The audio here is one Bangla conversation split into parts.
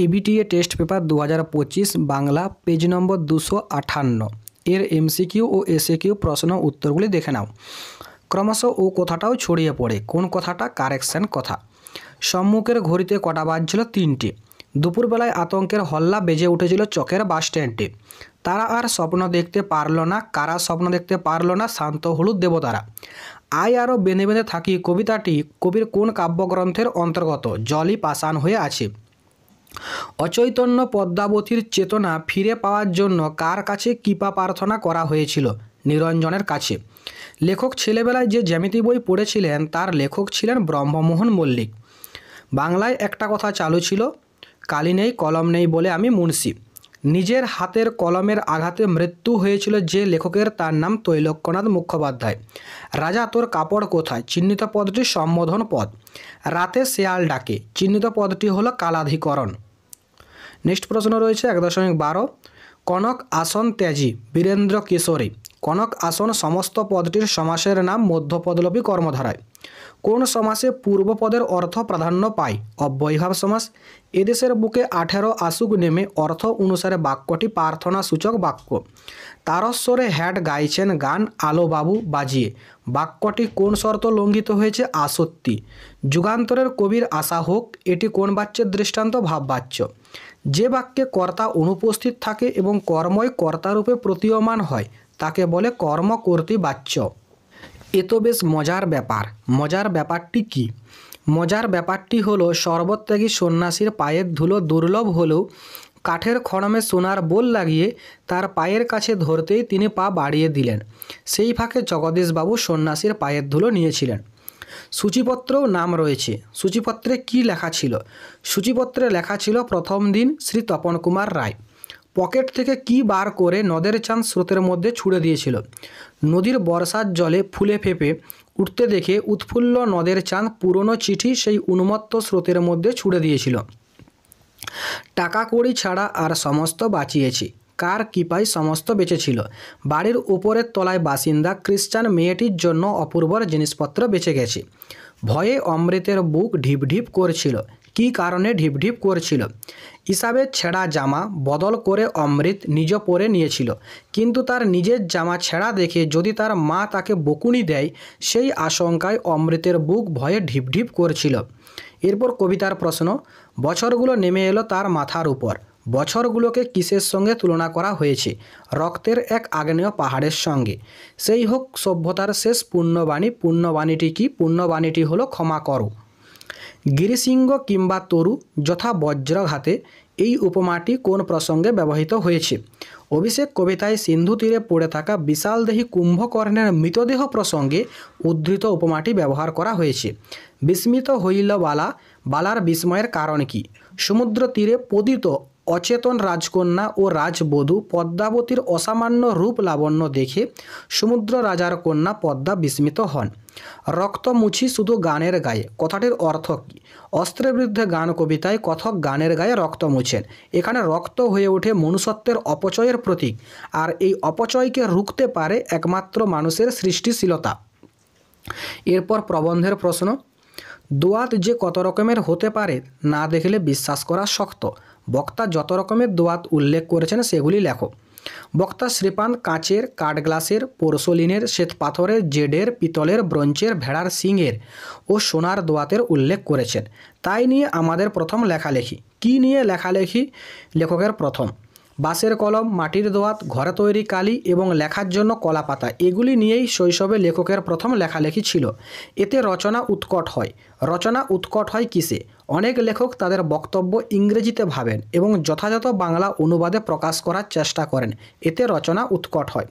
ABTA test paper 2025 Bangla page নম্বর 258 এর এমসিকিউ ও এসএকিউ প্রশ্ন উত্তরগুলি দেখে নাও। ক্রমশ ও কথাটাও ছড়িয়ে পড়ে। কোন কথাটা? কারেকশন কথা। সম্মুখের ঘড়িতে কটা বাজছিল? 3টে। দুপুরবেলায় আতঙ্কের হল্লা বেজে উঠেছিল চকের বাস স্ট্যান্ডে। তারা আর স্বপ্ন দেখতে পারল না। কারা স্বপ্ন দেখতে পারল না? শান্ত হলুদ দেবতারা। আয় আরও বেঁধে বেঁধে থাকি কবিতাটি কবির কোন কাব্যগ্রন্থের অন্তর্গত? জলই পাষাণ হয়ে আছে। অচৈতন্য পদ্মাবতীর চেতনা ফিরে পাওয়ার জন্য কার কাছে কৃপা প্রার্থনা করা হয়েছিল? নিরঞ্জনের কাছে। লেখক ছেলেবেলায় যে জ্যামিতি বই পড়েছিলেন তার লেখক ছিলেন ব্রহ্মমোহন মল্লিক। বাংলায় একটা কথা চালু ছিল, কালি নেই কলম নেই বলে আমি মুন্সি। নিজের হাতের কলমের আঘাতে মৃত্যু হয়েছিল যে লেখকের, তার নাম তৈলক্যনাথ মুখোপাধ্যায়। রাজা তোর কাপড় কোথায়? চিহ্নিত পদটি সম্বোধন পদ। রাতে শেয়াল ডাকে, চিহ্নিত পদটি হলো কালাধিকরণ। নেক্সট প্রশ্ন রয়েছে 1.12, কনক আসন ত্যাজি বীরেন্দ্র কিশোরী। কনক আসন সমস্ত পদটির সমাসের নাম মধ্যপদলোপী কর্মধারায়। কোন সমাসে পূর্বপদের অর্থ প্রাধান্য পায়? অব্যয়ীভাব সমাস। এদেশের বুকে 18 আসুক নেমে অর্থ অনুসারে বাক্যটি প্রার্থনা সূচক বাক্য। তারস্বরে হ্যাট গাইছেন গান আলোবাবু বাজিয়ে। বাক্যটি কোন শর্ত লঙ্ঘিত হয়েছে? আসত্তি। যুগান্তরের কবির আশা হোক, এটি কোন বাচ্যের দৃষ্টান্ত? ভাববাচ্য। যে বাক্যে কর্তা অনুপস্থিত থাকে এবং কর্মই কর্তারূপে প্রতীয়মান হয় তাকে বলে কর্মকর্তৃ বাচ্য। এ তো বেশ মজার ব্যাপার। মজার ব্যাপারটি কি? মজার ব্যাপারটি হলো সর্বত্যাগী সন্ন্যাসীর পায়ের ধুলো দুর্লভ হলেও কাঠের খড়মে সোনার বোল লাগিয়ে তার পায়ের কাছে ধরতেই তিনি পা বাড়িয়ে দিলেন। সেই ফাঁকে জগদীশবাবু সন্ন্যাসীর পায়ের ধুলো নিয়েছিলেন। সূচিপত্রেও নাম রয়েছে। সূচিপত্রে কি লেখা ছিল? সূচিপত্রে লেখা ছিল প্রথম দিন শ্রী তপন কুমার রায়। পকেট থেকে কি বার করে নদের চাঁদ স্রোতের মধ্যে ছুড়ে দিয়েছিল? নদীর বর্ষার জলে ফুলে ফেঁপে উঠতে দেখে উৎফুল্ল নদের চাঁদ পুরনো চিঠি সেই উন্মত্ত স্রোতের মধ্যে ছুড়ে দিয়েছিল। টাকা কড়ি ছাড়া আর সমস্ত বাঁচিয়েছি। কার কৃপায় সমস্ত বেঁচেছিল? বাড়ির উপরের তলায় বাসিন্দা খ্রিস্টান মেয়েটির জন্য অপূর্বর জিনিসপত্র বেঁচে গেছে। ভয়ে অমৃতের বুক ঢিপ ঢিপ করছিল। কী কারণে ঢিপ ঢিপ করছিল? ইসাবের ছেঁড়া জামা বদল করে অমৃত নিজ পরে নিয়েছিল, কিন্তু তার নিজের জামা ছেঁড়া দেখে যদি তার মা তাকে বকুনি দেয় সেই আশঙ্কায় অমৃতের বুক ভয়ে ঢিপ ঢিপ করছিল। এরপর কবিতার প্রশ্ন, বছরগুলো নেমে এলো তার মাথার উপর। বছরগুলোকে কিসের সঙ্গে তুলনা করা হয়েছে? রক্তের এক আগ্নেয় পাহাড়ের সঙ্গে। সেই হোক সভ্যতার শেষ পুণ্যবাণী। পুণ্যবাণীটি কি? পুণ্যবাণীটি হলো ক্ষমা করো। গিরিসিংহ কিংবা তরু যথা বজ্রঘাতে, এই উপমাটি কোন প্রসঙ্গে ব্যবহৃত হয়েছে? অভিষেক কবিতায় সিন্ধু তীরে পড়ে থাকা বিশালদেহী কুম্ভকর্ণের মৃতদেহ প্রসঙ্গে উদ্ধৃত উপমাটি ব্যবহার করা হয়েছে। বিস্মিত হইল বালা, বালার বিস্ময়ের কারণ কি? সমুদ্র তীরে পতিত অচেতন রাজকন্যা ও রাজবধূ পদ্মাবতীর অসামান্য রূপ লাবণ্য দেখে সমুদ্র রাজার কন্যা পদ্মা বিস্মিত হন। রক্ত মুছি শুধু গানের গায়ে, কথাটির অর্থ কী? অস্ত্রের বিরুদ্ধে গান কবিতায় কথক গানের গায়ে রক্ত মুছেন। এখানে রক্ত হয়ে ওঠে মনুষ্যত্বের অপচয়ের প্রতীক, আর এই অপচয়কে রুখতে পারে একমাত্র মানুষের সৃষ্টিশীলতা। এরপর প্রবন্ধের প্রশ্ন, দোয়াত যে কত রকমের হতে পারে না দেখলে বিশ্বাস করা শক্ত। বক্তা যত রকমের দোয়াত উল্লেখ করেছেন সেগুলি লেখো। বক্তা শ্রীপান কাচের, কাঠগ্লাসের, পোর্সোলিনের, শ্বেতপাথরের, জেডের, পিতলের, ব্রোঞ্জের, ভেড়ার শিংয়ের ও সোনার দোয়াতের উল্লেখ করেছেন। তাই নিয়ে আমাদের প্রথম লেখালেখি। কি নিয়ে লেখালেখি? লেখকের প্রথম বাঁশের কলম, মাটির দোয়াত, ঘরে তৈরি কালি এবং লেখার জন্য কলাপাতা, এগুলি নিয়েই শৈশবে লেখকের প্রথম লেখালেখি ছিল। এতে রচনা উৎকট হয়। রচনা উৎকট হয় কিসে? অনেক লেখক তাদের বক্তব্য ইংরেজিতে ভাবেন এবং যথাযথ বাংলা অনুবাদে প্রকাশ করার চেষ্টা করেন। এতে রচনা উৎকট হয়।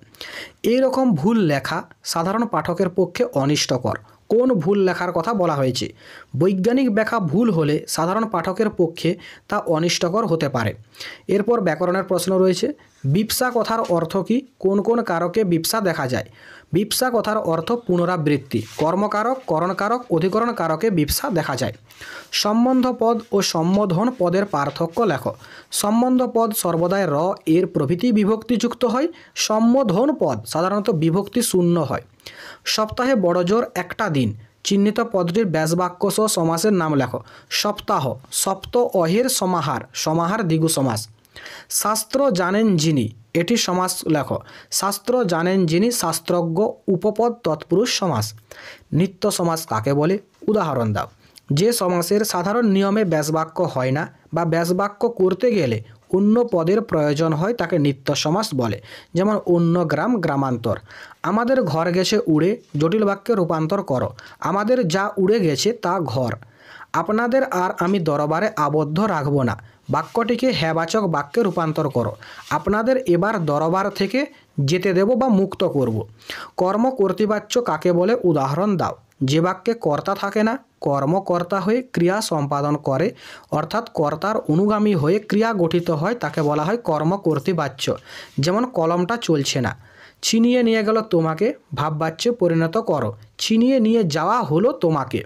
এই রকম ভুল লেখা সাধারণ পাঠকের পক্ষে অনিষ্টকর। কোন ভুল লেখার কথা বলা হয়েছে? বৈজ্ঞানিক ব্যাখ্যা ভুল হলে সাধারণ পাঠকের পক্ষে তা অনিষ্টকর হতে পারে। এরপর ব্যাকরণের প্রশ্ন রয়েছে। বিপ্সা কথার অর্থ কী? কোন কোন কারকে বিপ্সা দেখা যায়? বিপ্সা কথার অর্থ পুনরাবৃত্তি। কর্মকারক, করণকারক, অধিকরণ কারকে বিপ্সা দেখা যায়। সম্বন্ধ পদ ও সম্বোধন পদের পার্থক্য লেখো। সম্বন্ধ পদ সর্বদাই র এর প্রভৃতি বিভক্তিযুক্ত হয়। সম্বোধন পদ সাধারণত বিভক্তি শূন্য হয়। সপ্তাহে বড়জোর একটা দিন, চিহ্নিত পদটির ব্যাসবাক্য সহ সমাসের নাম লেখো। সপ্তাহ, সপ্ত অহের সমাহার, সমাহার দ্বিগু সমাস। শাস্ত্র জানেন যিনি, এটি সমাস লেখো। শাস্ত্র জানেন যিনি, শাস্ত্রজ্ঞ উপপদ তৎপুরুষ সমাস। নিত্য সমাস কাকে বলে? উদাহরণ দাও। যে সমাসের সাধারণ নিয়মে ব্যাসবাক্য হয় না বা ব্যাসবাক্য করতে গেলে অন্য পদের প্রয়োজন হয় তাকে নিত্য সমাস বলে। যেমন অন্য গ্রাম, গ্রামান্তর। আমাদের ঘর গেছে উড়ে, জটিল বাক্যে রূপান্তর করো। আমাদের যা উড়ে গেছে তা ঘর। আপনাদের আর আমি দরবারে আবদ্ধ রাখব না, বাক্যটিকে হ্যাবাচক বাক্যে রূপান্তর করো। আপনাদের এবার দরবার থেকে যেতে দেব বা মুক্ত করব। কর্ম কর্তৃবাচ্য কাকে বলে? উদাহরণ দাও। যে বাক্যে কর্তা থাকে না, কর্মকর্তা হয়ে ক্রিয়া সম্পাদন করে, অর্থাৎ কর্তার অনুগামী হয়ে ক্রিয়া গঠিত হয়, তাকে বলা হয় কর্মকর্তৃবাচ্য। যেমন কলমটা চলছে না। ছিনিয়ে নিয়ে গেল তোমাকে, ভাববাচ্যে পরিণত করো। ছিনিয়ে নিয়ে যাওয়া হলো তোমাকে।